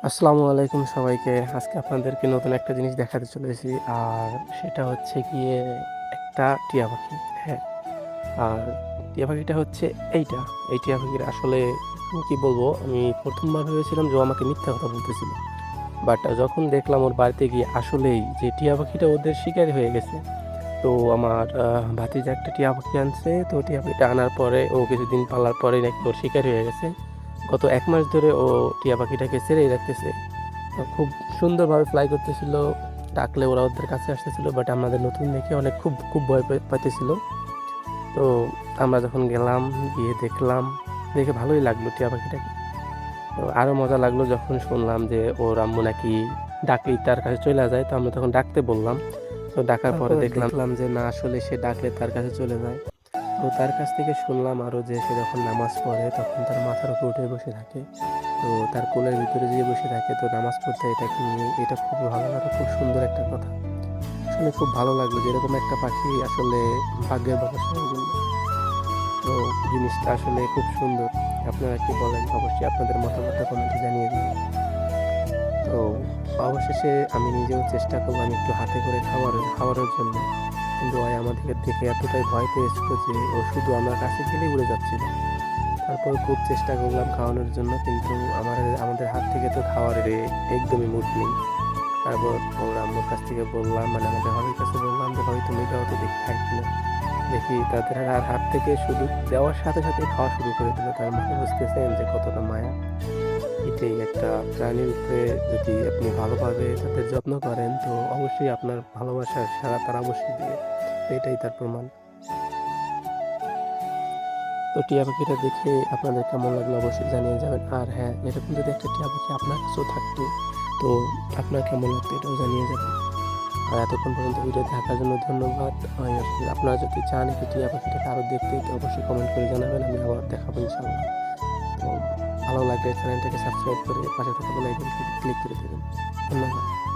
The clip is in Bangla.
আসসালামু আলাইকুম সবাইকে। আজকে আপনাদেরকে নতুন একটা জিনিস দেখাতে চলেছি। আর সেটা হচ্ছে গিয়ে একটা টিয়া পাখি। হ্যাঁ? আর টিয়া পাখিটা হচ্ছে এইটা। এই টিয়া পাখির আসলে কি বলবো? আমি ১ম বার ভেবেছিলাম যে ও আমাকে মিথ্যা কথা বলতেছিল। বাট যখন দেখলাম ওর বাড়িতে গিয়ে আসলেই যে টিয়া পাখিটা ওদের শিকারী হয়ে গেছে। তো আমার ভাতিজা একটা টিয়া পাখি আনছে। তো টিয়া পাখিটা আনার পরে ও কিছুদিন পালার পরেই নাকি ওর শিকারী হয়ে গেছে। গত ১ মাস ধরে ও টিয়া পাখিটাকে ছেড়েই রাখতেছে। খুব সুন্দরভাবে ফ্লাই করতেছিল। ডাকলে ওরা ওদের কাছে আসতেছিল। বাট আমাদের নতুন দেখে অনেক খুব ভয় পাইতেছিল। তো আমরা যখন গেলাম, গিয়ে দেখলাম, দেখে ভালোই লাগলো টিয়া পাখিটাকে। তো আরও মজা লাগলো যখন শুনলাম যে ওর আম্মু নাকি ডাকলেই তার কাছে চইলা যায়। তো আমরা তখন ডাকতে বললাম। তো ডাকার পরে দেখলাম যে না আসলে সে ডাকলে তার কাছে চলে যায়। তো তার কাছ থেকে শুনলাম আরও যে সে যখন নামাজ পড়ে তখন তার মাথার উপর উঠে বসে থাকে। তো তার কোলের ভিতরে যেয়ে বসে থাকে, তো নামাজ পড়তে এটাকে নিয়ে এটা খুবই ভালো লাগে, খুব সুন্দর একটা কথা। শুনে খুব ভালো লাগলো যে এরকম একটা পাখি আসলে ভাগ্যের ব্যাপার সবার জন্য। তো জিনিসটা আসলে খুব সুন্দর। আপনারা কি বলেন? অবশ্যই আপনাদের মতামতটা কমেন্টে জানিয়ে দিন। তো অবশেষে আমি নিজেও চেষ্টা করলাম একটু হাতে করে খাওয়ানোর জন্য। কিন্তু ও আমাদেরকে দেখে এতটাই ভয় পেয়েছিল যে ও শুধু আমার কাছে গেলেই উড়ে যাচ্ছিল। তারপর খুব চেষ্টা করলাম খাওয়ানোর জন্য, কিন্তু আমাদের হাত থেকে তো খাওয়ার একদমই মুড নেই। তারপর ওর আম্মুর কাছ থেকে বললাম, মানে আমাদের ভাবির কাছে বললাম যে, "ভাবি তুমি দাও তো দেখি খাই কিনা।" দেখি তাদের আর হাত থেকে শুধু দেওয়ার সাথে সাথেই খাওয়া শুরু করে দিল। তার মানে বুঝতেছেন যে কতটা মায়া। এটাই একটা প্রাণীর উপরে যদি আপনি ভালোভাবে তাদের যত্ন করেন, তো অবশ্যই আপনার ভালোবাসার সাড়া তারা অবশ্যই দিবে। তো এটাই তার প্রমাণ। তো টিয়া পাখিটা দেখে আপনাদের কেমন লাগলো অবশ্যই জানিয়ে যাবেন। আর হ্যাঁ, এরকম যদি একটা টিয়া পাখি আপনার কাছেও থাকতো, তো আপনার কেমন লাগতো এটাও জানিয়ে যাবেন। আর এতক্ষণ পর্যন্ত ভিডিও দেখার জন্য ধন্যবাদ। আপনারা যদি চান এই টিয়া পাখিটাকে আরও দেখতে, তো অবশ্যই কমেন্ট করে জানাবেন। আমি আবার দেখাবো ইনশাআল্লাহ। তো ভালো লাগলে চ্যানেলটাকে সাবস্ক্রাইব করে পাশে থাকা বেল আইকনটি ক্লিক করে দেবেন। ধন্যবাদ।